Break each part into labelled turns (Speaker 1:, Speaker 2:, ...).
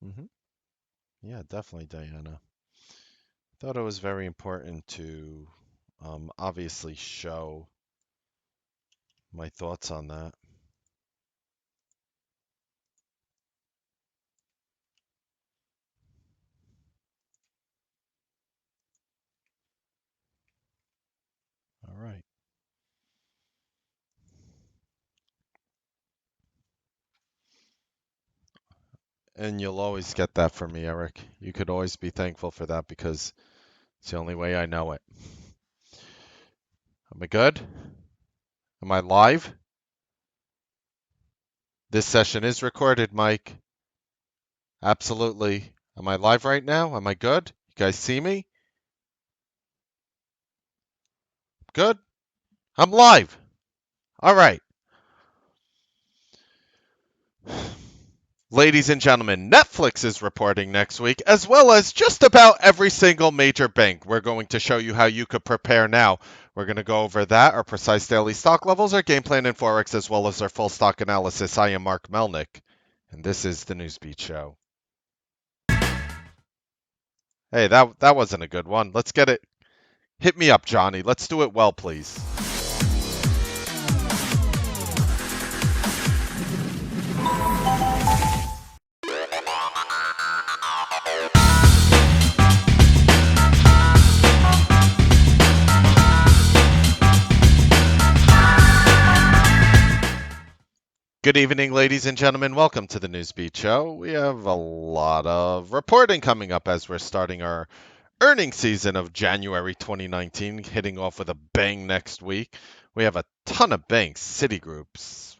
Speaker 1: hmm Yeah, definitely, Diana. Thought it was very important to obviously show my thoughts on that. All right. And you'll always get that from me, Eric. You could always be thankful for that because it's the only way I know it. Am I good? Am I live? This session is recorded, Mike. Absolutely. Am I live right now? Am I good? You guys see me? Good? I'm live. All right. Ladies and gentlemen, Netflix is reporting next week, as well as just about every single major bank. We're going to show you how you could prepare now. We're going to go over that, our precise daily stock levels, our game plan in Forex, as well as our full stock analysis. I am Mark Melnick, and this is the Newsbeat Show. Hey, that wasn't a good one. Let's get it. Hit me up, Johnny. Let's do it well, please. Good evening, ladies and gentlemen. Welcome to the Newsbeat Show. We have a lot of reporting coming up as we're starting our earnings season of January 2019, hitting off with a bang next week. We have a ton of banks, Citigroups,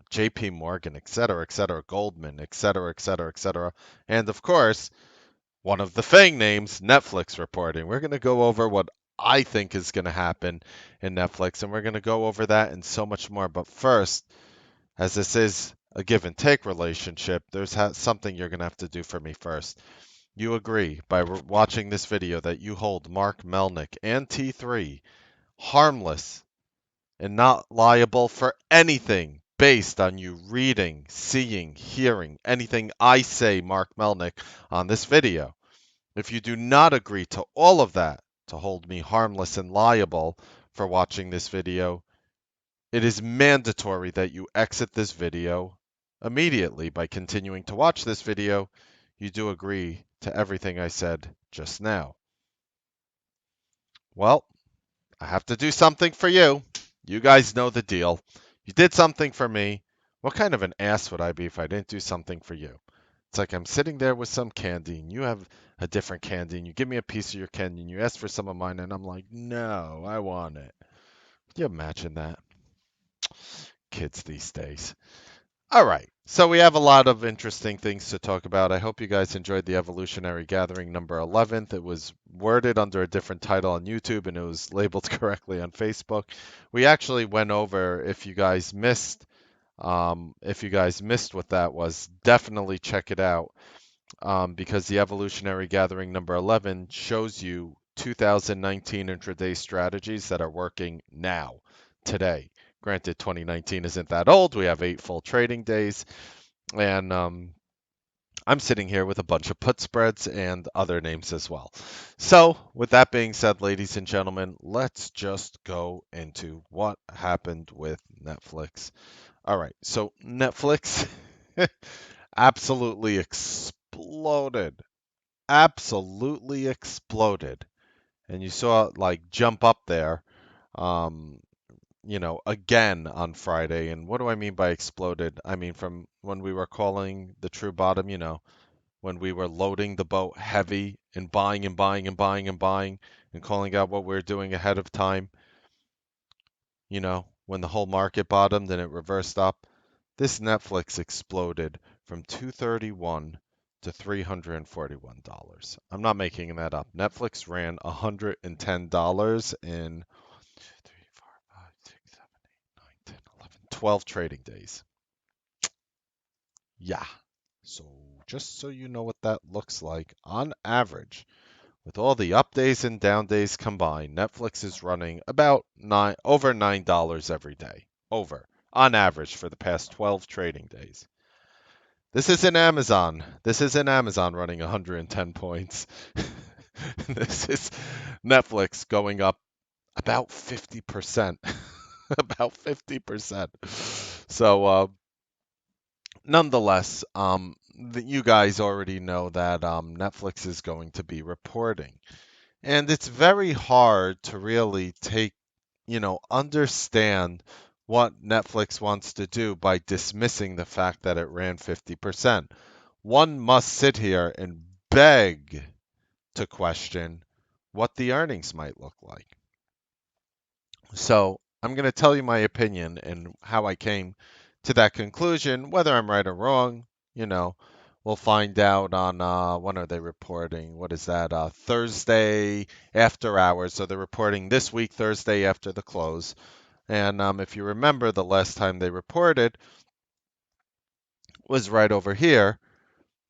Speaker 1: JP Morgan, et cetera, Goldman, et cetera, et cetera, et cetera. And of course, one of the FANG names, Netflix reporting. We're going to go over what I think is going to happen in Netflix, and we're going to go over that and so much more. But first, as this is a give and take relationship, there's something you're going to have to do for me first. You agree by watching this video that you hold Mark Melnick and T3 harmless and not liable for anything based on you reading, seeing, hearing anything I say, Mark Melnick, on this video. If you do not agree to all of that, to hold me harmless and liable for watching this video, it is mandatory that you exit this video immediately. By continuing to watch this video, you do agree to everything I said just now. Well, I have to do something for you. You guys know the deal. You did something for me. What kind of an ass would I be if I didn't do something for you? It's like I'm sitting there with some candy and you have a different candy and you give me a piece of your candy and you ask for some of mine and I'm like, no, I want it. Can you imagine that? Kids these days. All right. So we have a lot of interesting things to talk about. I hope you guys enjoyed the Evolutionary Gathering number 11th. It was worded under a different title on YouTube and it was labeled correctly on Facebook. We actually went over, if you guys missed what that was, definitely check it out, because the Evolutionary Gathering number 11 shows you 2019 intraday strategies that are working now, today. Granted, 2019 isn't that old. We have 8 full trading days. And I'm sitting here with a bunch of put spreads and other names as well. So, with that being said, ladies and gentlemen, let's just go into what happened with Netflix. All right, so Netflix absolutely exploded. Absolutely exploded. And you saw it like jump up there. Um, again on Friday. And what do I mean by exploded? I mean from when we were calling the true bottom, when we were loading the boat heavy and buying and buying and buying and buying and calling out what we are doing ahead of time, when the whole market bottomed and it reversed up. This Netflix exploded from 231 to $341. I'm not making that up. Netflix ran $110 in 3, 4, 5, 6, 7, 8, 9, 10, 11, 12 trading days. Yeah. So just so you know what that looks like, on average, with all the up days and down days combined, Netflix is running about over $9 every day. Over. On average for the past 12 trading days. This isn't Amazon. This isn't Amazon running 110 points. This is Netflix going up about 50%. About 50%. So, nonetheless, you guys already know that Netflix is going to be reporting. And it's very hard to really understand what Netflix wants to do by dismissing the fact that it ran 50%. One must sit here and beg to question what the earnings might look like. So I'm going to tell you my opinion and how I came to that conclusion. Whether I'm right or wrong, you know, we'll find out on when are they reporting? What is that? Thursday after hours. So they're reporting this week, Thursday after the close. And if you remember, the last time they reported was right over here,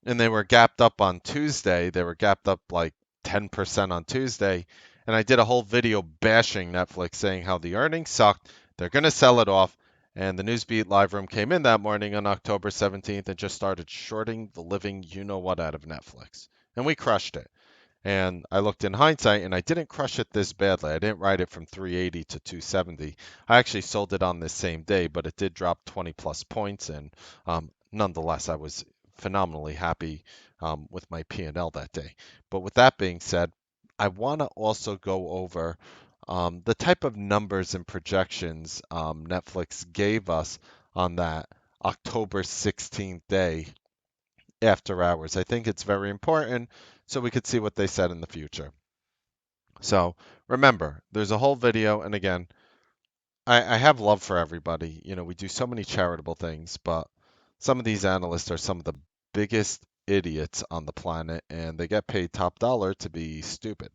Speaker 1: and they were gapped up on Tuesday. They were gapped up like 10% on Tuesday. And I did a whole video bashing Netflix, saying how the earnings sucked. They're going to sell it off. And the Newsbeat live room came in that morning on October 17th and just started shorting the living you know what out of Netflix. And we crushed it. And I looked in hindsight and I didn't crush it this badly. I didn't ride it from 380 to 270. I actually sold it on this same day, but it did drop 20 plus points. And nonetheless, I was phenomenally happy with my P&L that day. But with that being said, I want to also go over the type of numbers and projections Netflix gave us on that October 16th day after hours. I think it's very important so we could see what they said in the future. So remember, there's a whole video, and again, I have love for everybody. We do so many charitable things, but some of these analysts are some of the biggest idiots on the planet, and they get paid top dollar to be stupid.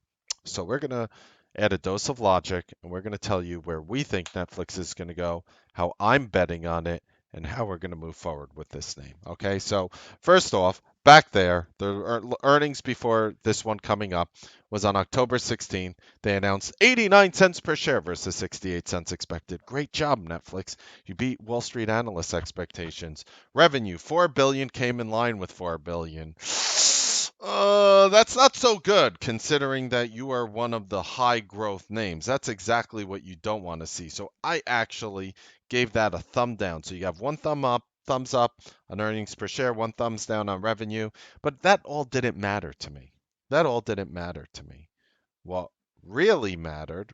Speaker 1: So we're going to add a dose of logic, and we're going to tell you where we think Netflix is going to go, how I'm betting on it, and how we're going to move forward with this name. Okay, so first off, back there, the earnings before this one coming up was on October 16th. They announced 89 cents per share versus 68 cents expected. Great job, Netflix. You beat Wall Street analysts' expectations. Revenue, 4 billion, came in line with 4 billion. That's not so good considering that you are one of the high growth names. That's exactly what you don't want to see. So I actually gave that a thumb down. So you have one thumbs up on earnings per share, one thumbs down on revenue, but that all didn't matter to me. That all didn't matter to me. What really mattered,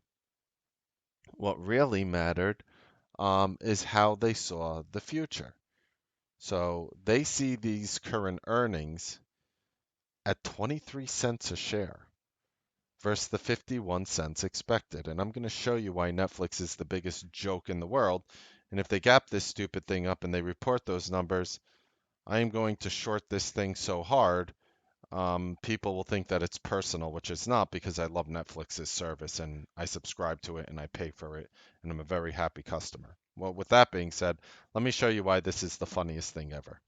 Speaker 1: what really mattered, is how they saw the future. So they see these current earnings at 23 cents a share versus the 51 cents expected. And I'm going to show you why Netflix is the biggest joke in the world. And if they gap this stupid thing up and they report those numbers, I am going to short this thing so hard, people will think that it's personal, which it's not, because I love Netflix's service and I subscribe to it and I pay for it and I'm a very happy customer. Well, with that being said, let me show you why this is the funniest thing ever.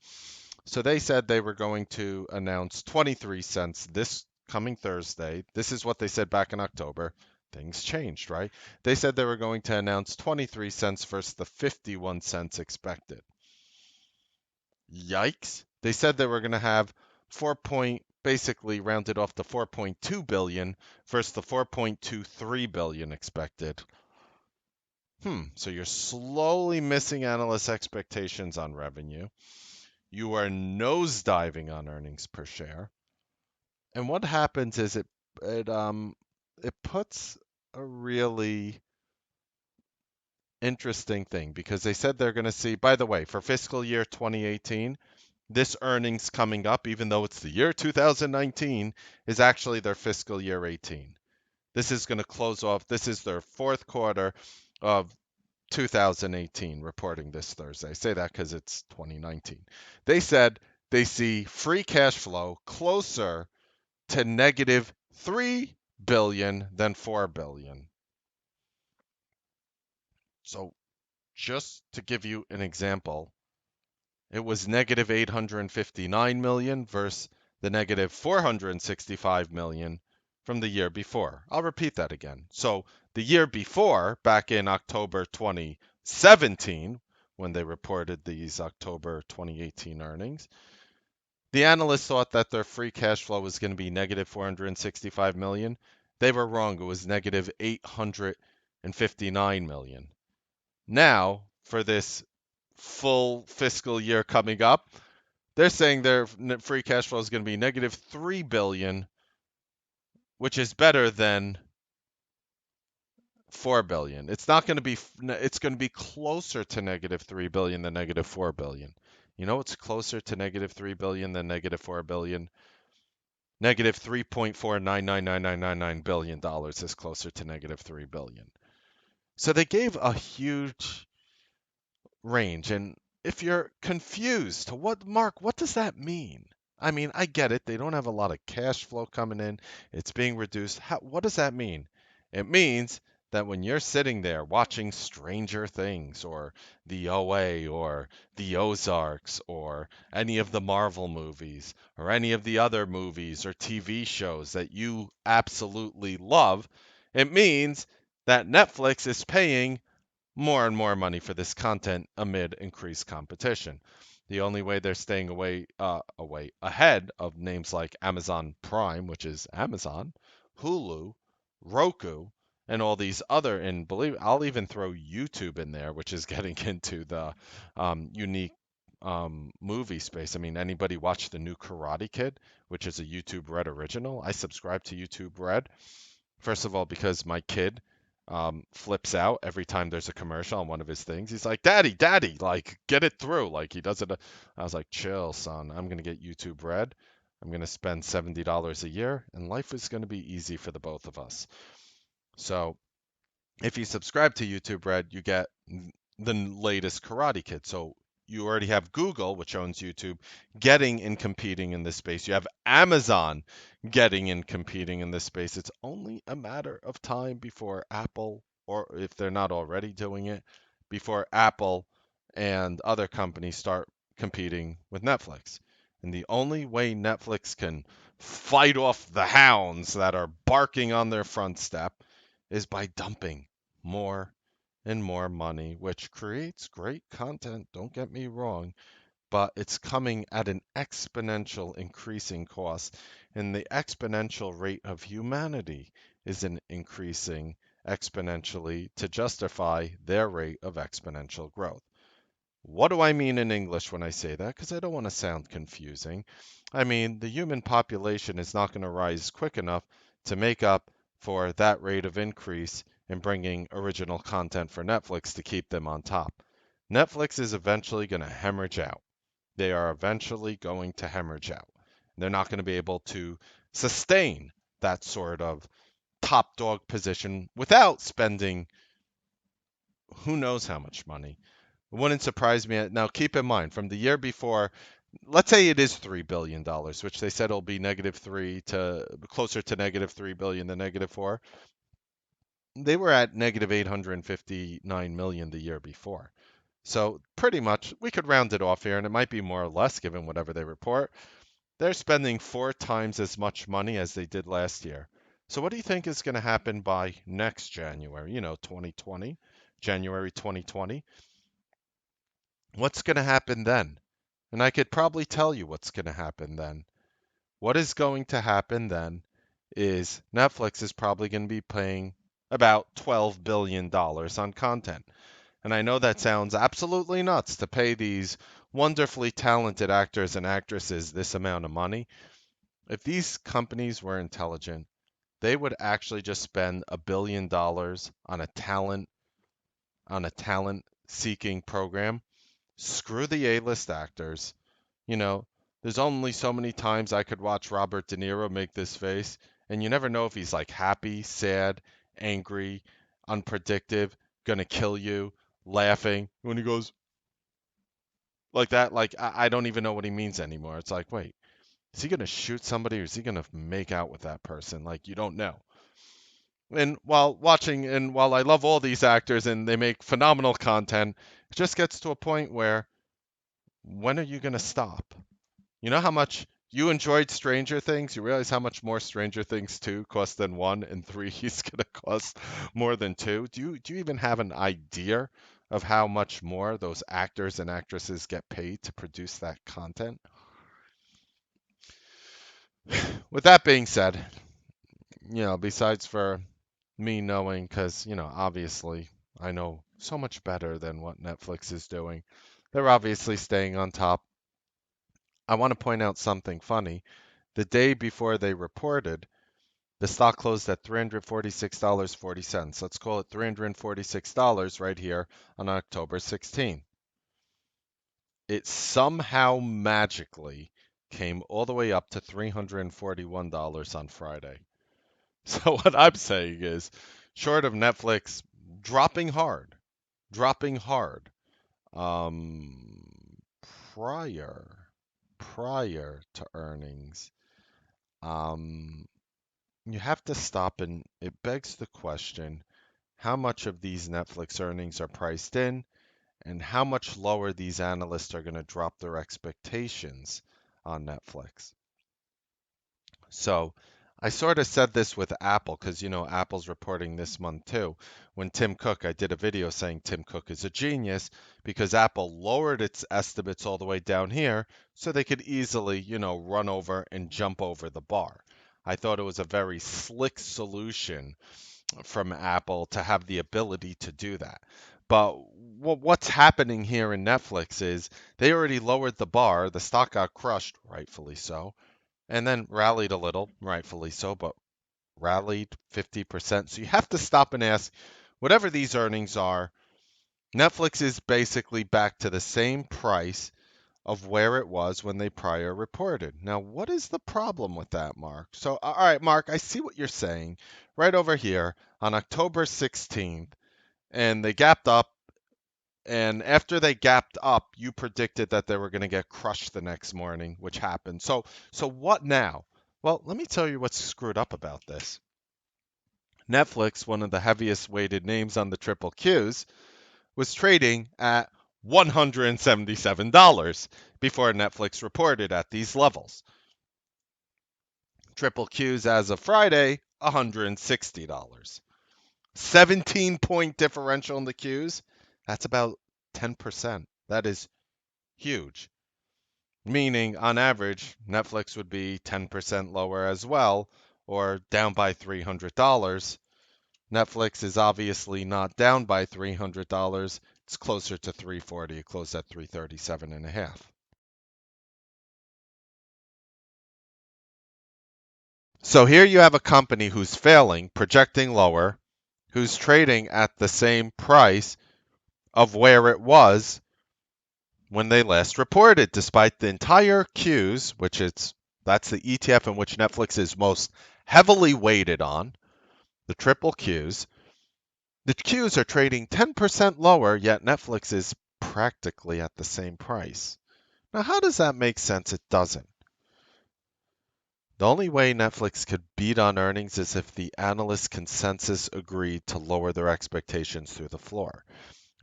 Speaker 1: So they said they were going to announce 23 cents this coming Thursday. This is what they said back in October. Things changed, right? They said they were going to announce 23 cents versus the 51 cents expected. Yikes. They said they were going to have 4 point basically rounded off to 4.2 billion versus the 4.23 billion expected. So you're slowly missing analyst expectations on revenue. You are nosediving on earnings per share. And what happens is it puts a really interesting thing, because they said they're going to see, by the way, for fiscal year 2018, this earnings coming up, even though it's the year 2019, is actually their fiscal year 18. This is going to close off. This is their fourth quarter of 2018 reporting this Thursday. I say that because it's 2019. They said they see free cash flow closer to negative 3 billion than 4 billion. So just to give you an example, it was negative 859 million versus the negative 465 million from the year before. I'll repeat that again. So the year before, back in October 2017, when they reported these October 2018 earnings. The analysts thought that their free cash flow was going to be negative 465 million. They were wrong. It was negative 859 million. Now, for this full fiscal year coming up, they're saying their free cash flow is going to be negative 3 billion, which is better than 4 billion. It's not going to be it's going to be closer to negative 3 billion than negative 4 billion. You know what's closer to negative 3 billion than negative 4 billion? Negative $3.4999999 is closer to negative 3 billion. So they gave a huge range. And if you're confused, what does that mean? I mean, I get it. They don't have a lot of cash flow coming in. It's being reduced. What does that mean? It means that when you're sitting there watching Stranger Things or the OA or the Ozarks or any of the Marvel movies or any of the other movies or TV shows that you absolutely love, it means that Netflix is paying more and more money for this content amid increased competition. The only way they're staying ahead of names like Amazon Prime, which is Amazon, Hulu, Roku, and all these other, and believe I'll even throw YouTube in there, which is getting into the unique movie space. I mean, anybody watch the new Karate Kid, which is a YouTube Red original? I subscribe to YouTube Red. First of all, because my kid flips out every time there's a commercial on one of his things. He's like, "Daddy, Daddy, like get it through." Like he does it. I was like, "Chill, son. I'm gonna get YouTube Red. I'm gonna spend $70 a year, and life is gonna be easy for the both of us." So if you subscribe to YouTube Red, you get the latest Karate Kid. So you already have Google, which owns YouTube, getting and competing in this space. You have Amazon getting and competing in this space. It's only a matter of time before Apple, or if they're not already doing it, before Apple and other companies start competing with Netflix. And the only way Netflix can fight off the hounds that are barking on their front step is by dumping more and more money, which creates great content, don't get me wrong, but it's coming at an exponential increasing cost. And the exponential rate of humanity is increasing exponentially to justify their rate of exponential growth. What do I mean in English when I say that? Because I don't want to sound confusing. I mean, the human population is not going to rise quick enough to make up for that rate of increase in bringing original content for Netflix to keep them on top. Netflix is eventually going to hemorrhage out. They are eventually going to hemorrhage out. They're not going to be able to sustain that sort of top dog position without spending who knows how much money. It wouldn't surprise me. Now, keep in mind, from the year before, let's say it is $3 billion, which they said will be negative three to closer to negative 3 billion than negative four. They were at negative 859 million the year before. So pretty much, we could round it off here, and it might be more or less given whatever they report. They're spending 4 times as much money as they did last year. So what do you think is going to happen by next January? 2020, January 2020. What's going to happen then? And I could probably tell you what's going to happen then. What is going to happen then is Netflix is probably going to be paying about $12 billion on content. And I know that sounds absolutely nuts to pay these wonderfully talented actors and actresses this amount of money. If these companies were intelligent, they would actually just spend $1 billion on a talent seeking program. Screw the A-list actors. You know, there's only so many times I could watch Robert De Niro make this face, and you never know if he's like happy, sad, angry, unpredictable, gonna kill you, laughing. When he goes like that, like I don't even know what he means anymore. It's like, wait, is he gonna shoot somebody or is he gonna make out with that person? Like you don't know. And while I love all these actors and they make phenomenal content, it just gets to a point where when are you gonna stop? You know how much you enjoyed Stranger Things? You realize how much more Stranger Things 2 costs than 1 and 3 is going to cost more than 2? Do you even have an idea of how much more those actors and actresses get paid to produce that content? With that being said, besides for me knowing, because, obviously I know so much better than what Netflix is doing, they're obviously staying on top. I want to point out something funny. The day before they reported, the stock closed at $346.40. Let's call it $346 right here on October 16th. It somehow magically came all the way up to $341 on Friday. So what I'm saying is, short of Netflix dropping hard, dropping hard, um, prior prior to earnings, um, you have to stop, and it begs the question, how much of these Netflix earnings are priced in, and how much lower these analysts are going to drop their expectations on Netflix. So I sort of said this with Apple because, Apple's reporting this month too. When Tim Cook, I did a video saying Tim Cook is a genius because Apple lowered its estimates all the way down here so they could easily, run over and jump over the bar. I thought it was a very slick solution from Apple to have the ability to do that. But what's happening here in Netflix is they already lowered the bar. The stock got crushed, rightfully so, and then rallied a little, rightfully so, but rallied 50%. So you have to stop and ask, whatever these earnings are, Netflix is basically back to the same price of where it was when they prior reported. Now, what is the problem with that, Mark? So, all right, Mark, I see what you're saying right over here on October 16th, and they gapped up. And after they gapped up, you predicted that they were going to get crushed the next morning, which happened. So what now? Well, let me tell you what's screwed up about this. Netflix, one of the heaviest weighted names on the triple Qs, was trading at $177 before Netflix reported at these levels. Triple Qs as of Friday, $160. 17-point differential in the Qs. That's about 10%. That is huge. Meaning, on average, Netflix would be 10% lower as well, or down by $300. Netflix is obviously not down by $300. It's closer to 340. It closed at 337 and a half. So here you have a company who's failing, projecting lower, who's trading at the same price of where it was when they last reported, despite the entire Qs, that's the ETF in which Netflix is most heavily weighted on, the triple Qs. The Qs are trading 10% lower, yet Netflix is practically at the same price. Now, how does that make sense? It doesn't. The only way Netflix could beat on earnings is if the analyst consensus agreed to lower their expectations through the floor.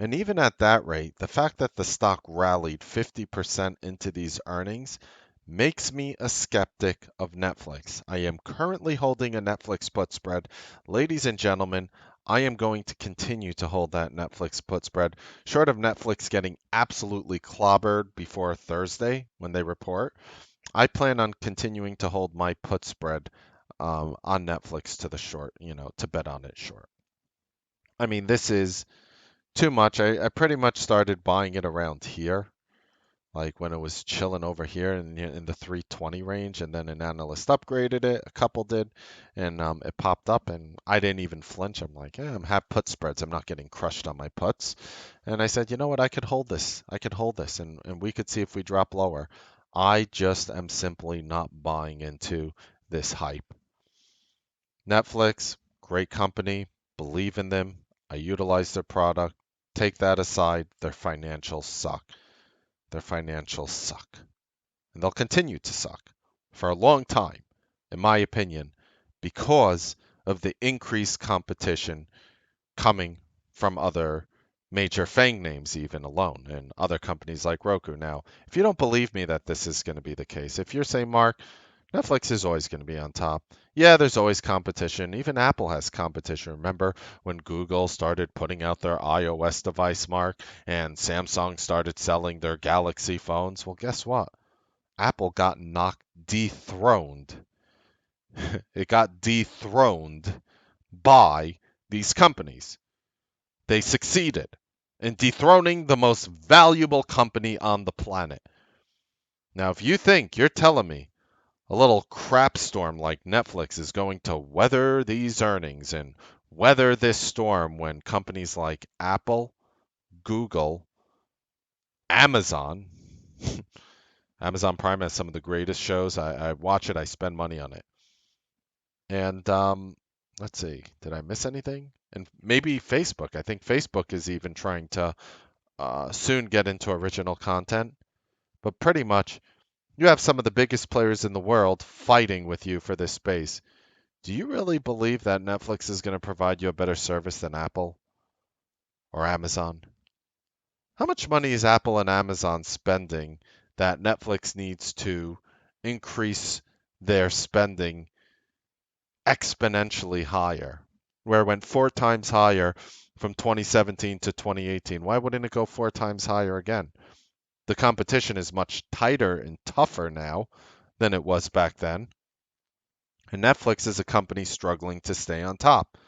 Speaker 1: And even at that rate, the fact that the stock rallied 50% into these earnings makes me a skeptic of Netflix. I am currently holding a Netflix put spread. Ladies and gentlemen, I am going to continue to hold that Netflix put spread, short of Netflix getting absolutely clobbered before Thursday when they report. I plan on continuing to hold my put spread on Netflix to the short, to bet on it short. I mean, this is too much. I pretty much started buying it around here, like when it was chilling over here in the 320 range, and then an analyst upgraded it, a couple did, and it popped up, and I didn't even flinch. I'm like, yeah, I'm have put spreads. I'm not getting crushed on my puts. And I said, you know what? I could hold this. I could hold this, and we could see if we drop lower. I just am simply not buying into this hype. Netflix, great company, believe in them. I utilize their product. Take that aside, their financials suck. Their financials suck. And they'll continue to suck for a long time, in my opinion, because of the increased competition coming from other major FANG names, even alone, and other companies like Roku. Now, if you don't believe me that this is going to be the case, if you're saying, Mark, Netflix is always going to be on top. Yeah, there's always competition. Even Apple has competition. Remember when Google started putting out their iOS device mark and Samsung started selling their Galaxy phones? Well, guess what? Apple got knocked dethroned. It got dethroned by these companies. They succeeded in dethroning the most valuable company on the planet. Now, if you think you're telling me a little crap storm like Netflix is going to weather these earnings and weather this storm when companies like Apple, Google, Amazon, Amazon Prime has some of the greatest shows. I watch it, I spend money on it. And let's see, did I miss anything? And maybe Facebook. I think Facebook is even trying to soon get into original content. But pretty much, you have some of the biggest players in the world fighting with you for this space. Do you really believe that Netflix is going to provide you a better service than Apple or Amazon? How much money is Apple and Amazon spending that Netflix needs to increase their spending exponentially higher? Where it went 4 times higher from 2017 to 2018. Why wouldn't it go 4 times higher again? The competition is much tighter and tougher now than it was back then. And Netflix is a company struggling to stay on top.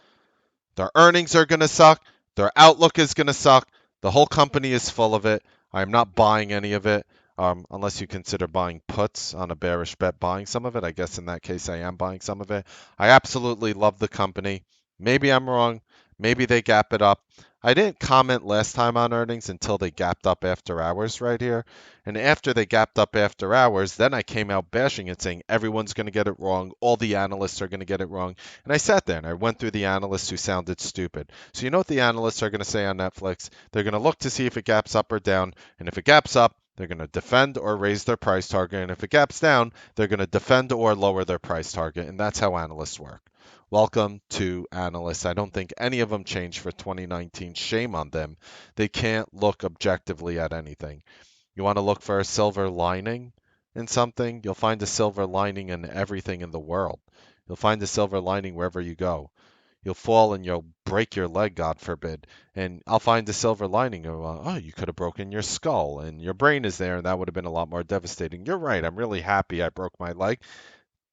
Speaker 1: Their earnings are going to suck. Their outlook is going to suck. The whole company is full of it. I'm not buying any of it, unless you consider buying puts on a bearish bet, buying some of it. I guess in that case, I am buying some of it. I absolutely love the company. Maybe I'm wrong. Maybe they gap it up. I didn't comment last time on earnings until they gapped up after hours right here. And after they gapped up after hours, then I came out bashing it, saying everyone's going to get it wrong. All the analysts are going to get it wrong. And I sat there and I went through the analysts who sounded stupid. So you know what the analysts are going to say on Netflix? They're going to look to see if it gaps up or down. And if it gaps up, they're going to defend or raise their price target. And if it gaps down, they're going to defend or lower their price target. And that's how analysts work. Welcome to analysts. I don't think any of them changed for 2019. Shame on them. They can't look objectively at anything. You want to look for a silver lining in something? You'll find a silver lining in everything in the world. You'll find a silver lining wherever you go. You'll fall and you'll break your leg, God forbid. And I'll find a silver lining of, oh, you could have broken your skull and your brain is there, and that would have been a lot more devastating. You're right. I'm really happy I broke my leg.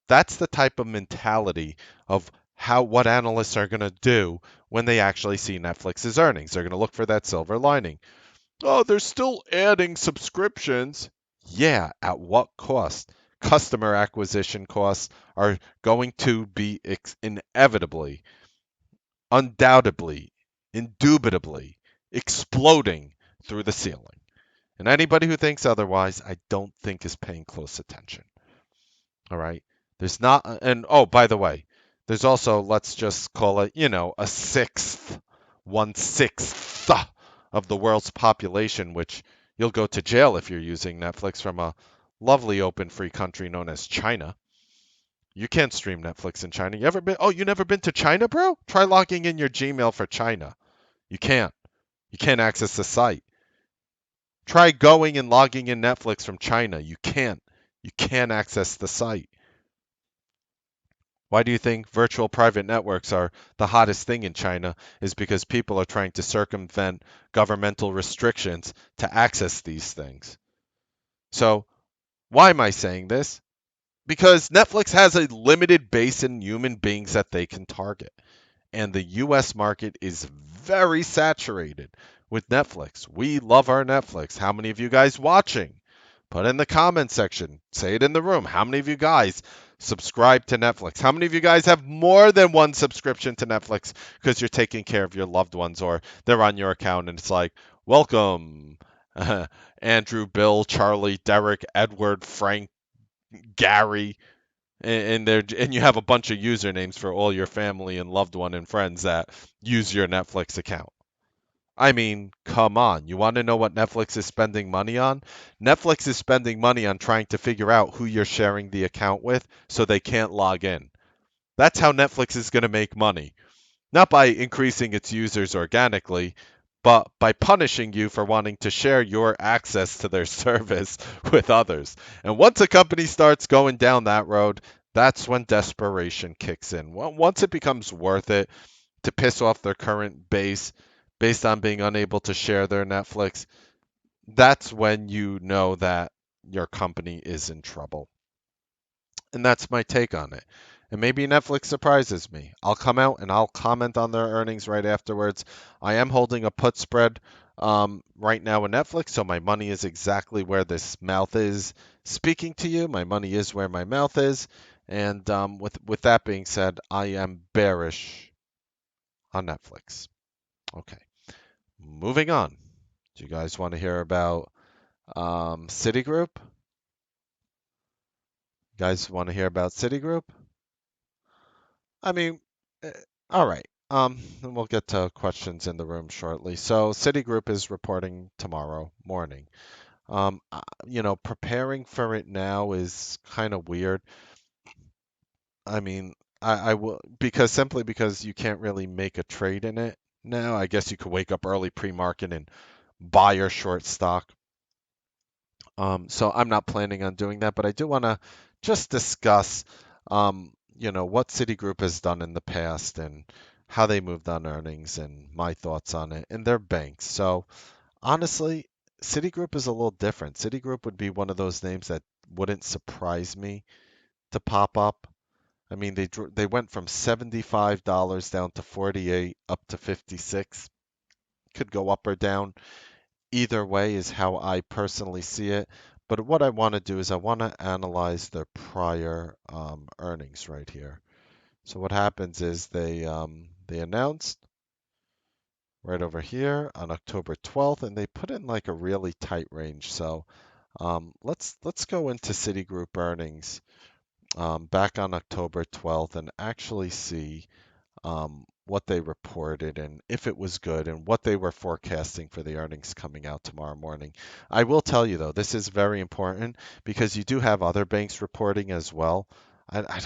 Speaker 1: That's the type of mentality of what analysts are going to do when they actually see Netflix's earnings. They're going to look for that silver lining. Oh, they're still adding subscriptions. Yeah, at what cost? Customer acquisition costs are going to be inevitably, undoubtedly, indubitably exploding through the ceiling. And anybody who thinks otherwise, I don't think is paying close attention. All right. There's not, and oh, by the way, there's also, let's just call it, a sixth, 1/6 of the world's population, which you'll go to jail if you're using Netflix from a lovely open free country known as China. You can't stream Netflix in China. You ever been? Oh, you never been to China, bro? Try logging in your Gmail for China. You can't. You can't access the site. Try going and logging in Netflix from China. You can't. You can't access the site. Why do you think virtual private networks are the hottest thing in China? Is because people are trying to circumvent governmental restrictions to access these things. So, why am I saying this? Because Netflix has a limited base in human beings that they can target. And the US market is very saturated with Netflix. We love our Netflix. How many of you guys watching? Put in the comment section. Say it in the room. How many of you guys subscribe to Netflix? How many of you guys have more than one subscription to Netflix because you're taking care of your loved ones or they're on your account and it's like, welcome, Andrew, Bill, Charlie, Derek, Edward, Frank, Gary, and you have a bunch of usernames for all your family and loved one and friends that use your Netflix account. I mean, come on. You want to know what Netflix is spending money on? Netflix is spending money on trying to figure out who you're sharing the account with so they can't log in. That's how Netflix is going to make money. Not by increasing its users organically, but by punishing you for wanting to share your access to their service with others. And once a company starts going down that road, that's when desperation kicks in. Once it becomes worth it to piss off their current base based on being unable to share their Netflix, that's when you know that your company is in trouble. And that's my take on it. And maybe Netflix surprises me. I'll come out and I'll comment on their earnings right afterwards. I am holding a put spread right now in Netflix, so my money is exactly where this mouth is speaking to you. My money is where my mouth is. And with that being said, I am bearish on Netflix. Okay, moving on. Do you guys want to hear about Citigroup? You guys want to hear about Citigroup? I mean, eh, all right. And we'll get to questions in the room shortly. So Citigroup is reporting tomorrow morning. Preparing for it now is kind of weird. I mean, I will because simply because you can't really make a trade in it now. I guess you could wake up early pre-market and buy or short stock. So I'm not planning on doing that, but I do want to just discuss, what Citigroup has done in the past and how they moved on earnings and my thoughts on it and their banks. So honestly, Citigroup is a little different. Citigroup would be one of those names that wouldn't surprise me to pop up. I mean, they went from $75 down to 48, up to 56. Could go up or down. Either way is how I personally see it. But what I want to do is I want to analyze their prior earnings right here. So what happens is they announced right over here on October 12th, and they put in like a really tight range. So let's go into Citigroup earnings back on October 12th and actually see what they reported and if it was good and what they were forecasting for the earnings coming out tomorrow morning. I will tell you though, this is very important because you do have other banks reporting as well. I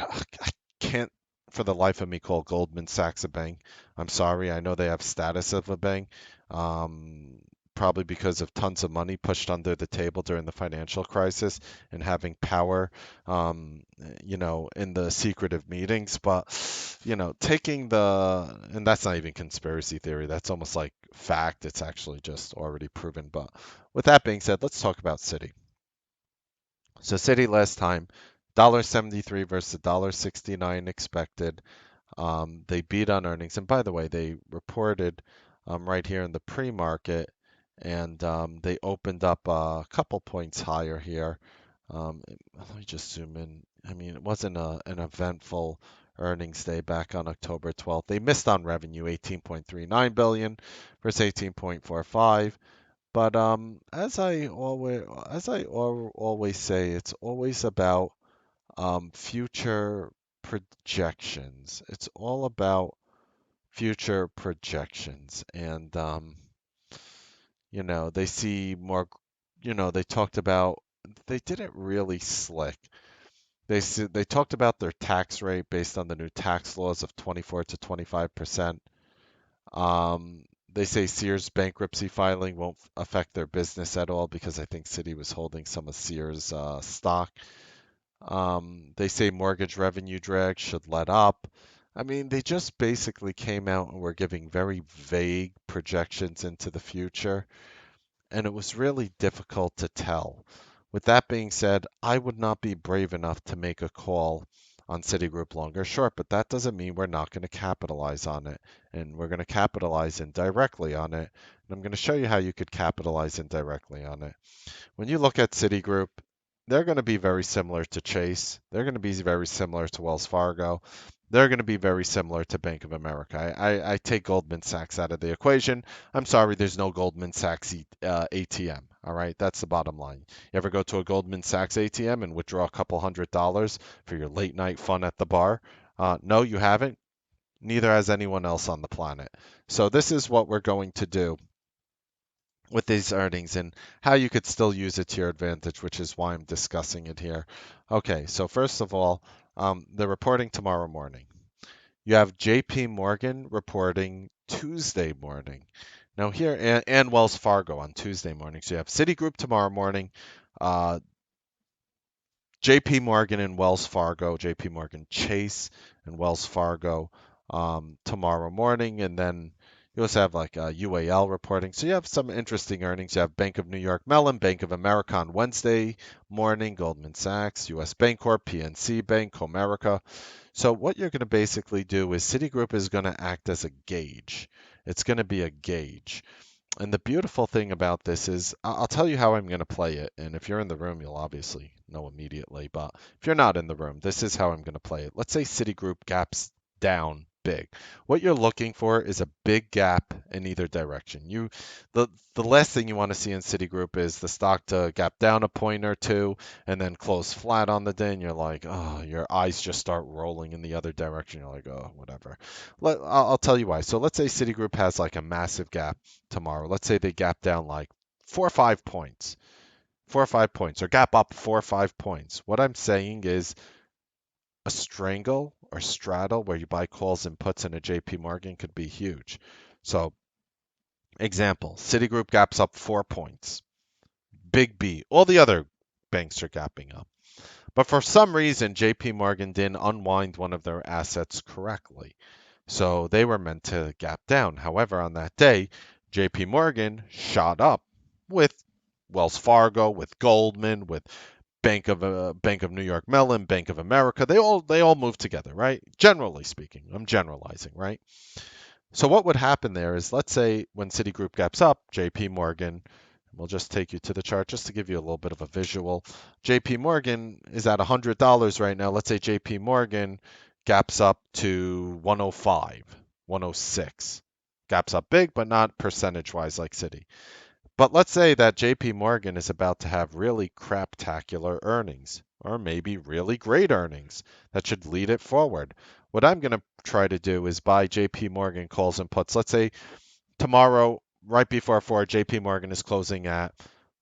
Speaker 1: can't for the life of me call Goldman Sachs a bank. I'm sorry. I know they have status of a bank. Um, Probably because of tons of money pushed under the table during the financial crisis and having power, in the secretive meetings. But taking and that's not even conspiracy theory, that's almost like fact. It's actually just already proven. But with that being said, let's talk about Citi. So Citi last time, 73 versus 69 expected. They beat on earnings. And by the way, they reported right here in the pre-market, and they opened up a couple points higher here. Let me just zoom in. I mean, it wasn't an eventful earnings day back on October 12th. They missed on revenue, 18.39 billion versus 18.45. But always say, it's always about future projections. It's all about future projections. And, they see more, they talked about, they did it really slick. They talked about their tax rate based on the new tax laws of 24 to 25%. They say Sears bankruptcy filing won't affect their business at all because I think Citi was holding some of Sears stock. They say mortgage revenue drag should let up. I mean, they just basically came out and were giving very vague projections into the future, and it was really difficult to tell. With that being said, I would not be brave enough to make a call on Citigroup long or short, but that doesn't mean we're not going to capitalize on it, and we're going to capitalize indirectly on it. And I'm going to show you how you could capitalize indirectly on it. When you look at Citigroup, they're going to be very similar to Chase. They're going to be very similar to Wells Fargo. They're going to be very similar to Bank of America. I take Goldman Sachs out of the equation. I'm sorry, there's no Goldman Sachs ATM. All right, that's the bottom line. You ever go to a Goldman Sachs ATM and withdraw a couple $100s for your late night fun at the bar? No, you haven't. Neither has anyone else on the planet. So this is what we're going to do with these earnings and how you could still use it to your advantage, which is why I'm discussing it here. Okay, so first of all, they're reporting tomorrow morning. You have JP Morgan reporting Tuesday morning. Now here and Wells Fargo on Tuesday morning. So you have Citigroup tomorrow morning, uh, JP Morgan and Wells Fargo, JP Morgan Chase and Wells Fargo tomorrow morning, and then you also have like UAL reporting. So you have some interesting earnings. You have Bank of New York Mellon, Bank of America on Wednesday morning, Goldman Sachs, US Bancorp, PNC Bank, Comerica. So what you're going to basically do is Citigroup is going to act as a gauge. It's going to be a gauge. And the beautiful thing about this is, I'll tell you how I'm going to play it. And if you're in the room, you'll obviously know immediately. But if you're not in the room, this is how I'm going to play it. Let's say Citigroup gaps down big. What you're looking for is a big gap in either direction. The last thing you want to see in Citigroup is the stock to gap down a point or two and then close flat on the day. And you're like, oh, your eyes just start rolling in the other direction. You're like, oh, whatever. I'll tell you why. So let's say Citigroup has like a massive gap tomorrow. Let's say they gap down like 4 or 5 points, 4 or 5 points, or gap up 4 or 5 points. What I'm saying is a strangle or straddle where you buy calls and puts in a JP Morgan could be huge. So, example, Citigroup gaps up 4 points. Big B. All the other banks are gapping up. But for some reason, JP Morgan didn't unwind one of their assets correctly. So they were meant to gap down. However, on that day, JP Morgan shot up with Wells Fargo, with Goldman, with Bank of New York Mellon, Bank of America. They all moved together, right? Generally speaking, I'm generalizing, right? So what would happen there is, let's say when Citigroup gaps up, JP Morgan, we'll just take you to the chart just to give you a little bit of a visual. JP Morgan is at $100 right now. Let's say JP Morgan gaps up to 105, 106. Gaps up big, but not percentage-wise like Citi. But let's say that JP Morgan is about to have really craptacular earnings, or maybe really great earnings that should lead it forward. What I'm going to try to do is buy JP Morgan calls and puts. Let's say tomorrow, right before 4, JP Morgan is closing at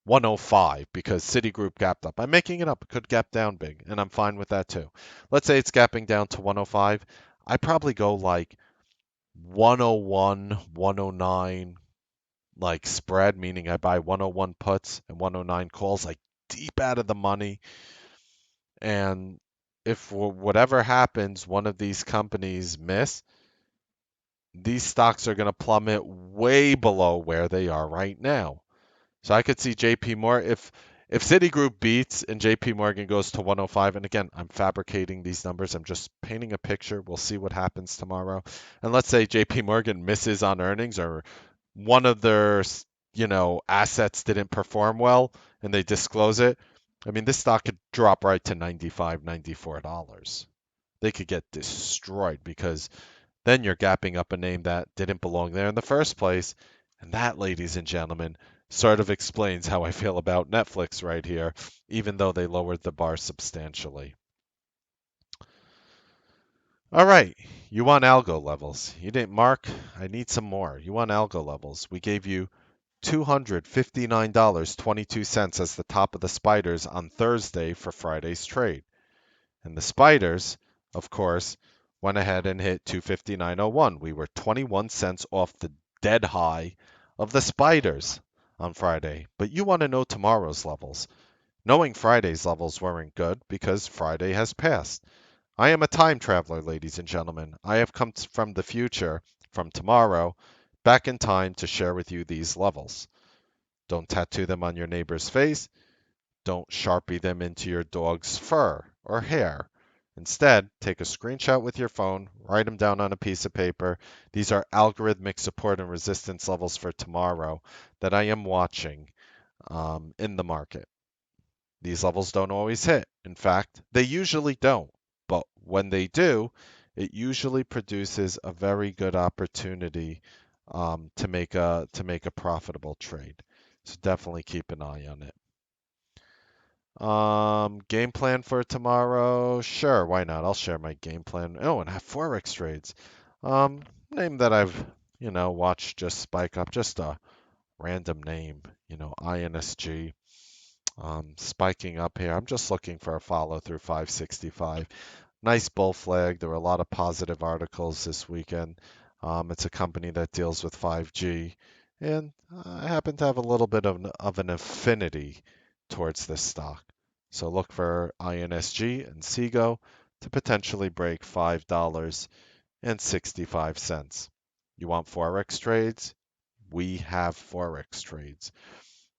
Speaker 1: 105 because Citigroup gapped up. I'm making it up. It could gap down big, and I'm fine with that too. Let's say it's gapping down to 105. I probably go like 101, 109, like spread, meaning I buy 101 puts and 109 calls, like deep out of the money. And if whatever happens, one of these companies miss, these stocks are going to plummet way below where they are right now. So I could see JP Morgan if Citigroup beats and JP Morgan goes to 105, and again, I'm fabricating these numbers. I'm just painting a picture. We'll see what happens tomorrow. And let's say JP Morgan misses on earnings or one of their, assets didn't perform well and they disclose it. I mean, this stock could drop right to 95, $94. They could get destroyed because then you're gapping up a name that didn't belong there in the first place. And that, ladies and gentlemen, sort of explains how I feel about Netflix right here, even though they lowered the bar substantially. All right, you want algo levels. You didn't mark. I need some more. You want algo levels. We gave you $259.22 as the top of the spiders on Thursday for Friday's trade. And the spiders, of course, went ahead and hit 259.01. We were 21 cents off the dead high of the spiders on Friday. But you want to know tomorrow's levels. Knowing Friday's levels weren't good because Friday has passed. I am a time traveler, ladies and gentlemen. I have come from the future, from tomorrow, back in time to share with you these levels. Don't tattoo them on your neighbor's face. Don't Sharpie them into your dog's fur or hair. Instead, take a screenshot with your phone, write them down on a piece of paper. These are algorithmic support and resistance levels for tomorrow that I am watching in the market. These levels don't always hit. In fact, they usually don't. But when they do, it usually produces a very good opportunity to make a profitable trade. So definitely keep an eye on it. Game plan for tomorrow? Sure, why not? I'll share my game plan. Oh, and have forex trades. Name that I've watched just spike up, just a random name, INSG. Spiking up here. I'm just looking for a follow through 565. Nice bull flag. There were a lot of positive articles this weekend. It's a company that deals with 5G And I happen to have a little bit of an affinity towards this stock. So look for INSG and SEGO to potentially break $5.65. You want Forex trades? We have Forex trades.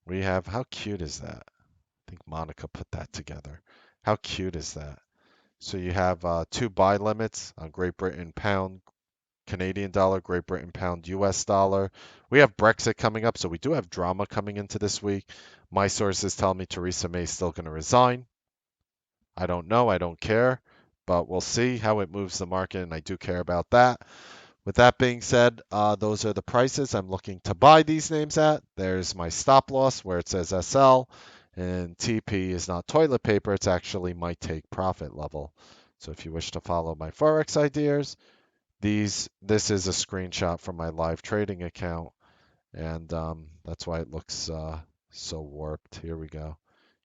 Speaker 1: We have, how cute is that? I think Monica put that together. How cute is that? So you have two buy limits on Great Britain pound, Canadian dollar, Great Britain pound, US dollar. We have Brexit coming up, so we do have drama coming into this week. My sources tell me Theresa May is still going to resign. I don't know, I don't care, but we'll see how it moves the market, and I do care about that. With that being said, those are the prices I'm looking to buy these names at. There's my stop loss where it says SL, and TP is not toilet paper, it's actually my take profit level. So if you wish to follow my Forex ideas, this is a screenshot from my live trading account, and that's why it looks so warped. Here we go.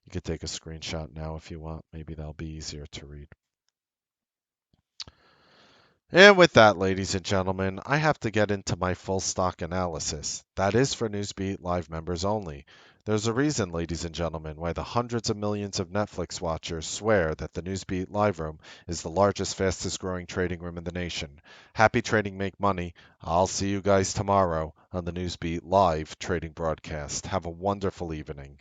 Speaker 1: You could take a screenshot now if you want. Maybe that'll be easier to read. And with that, ladies and gentlemen, I have to get into my full stock analysis. That is for Newsbeat Live members only. There's a reason, ladies and gentlemen, why the hundreds of millions of Netflix watchers swear that the Newsbeat Live Room is the largest, fastest growing trading room in the nation. Happy trading, make money. I'll see you guys tomorrow on the Newsbeat Live trading broadcast. Have a wonderful evening.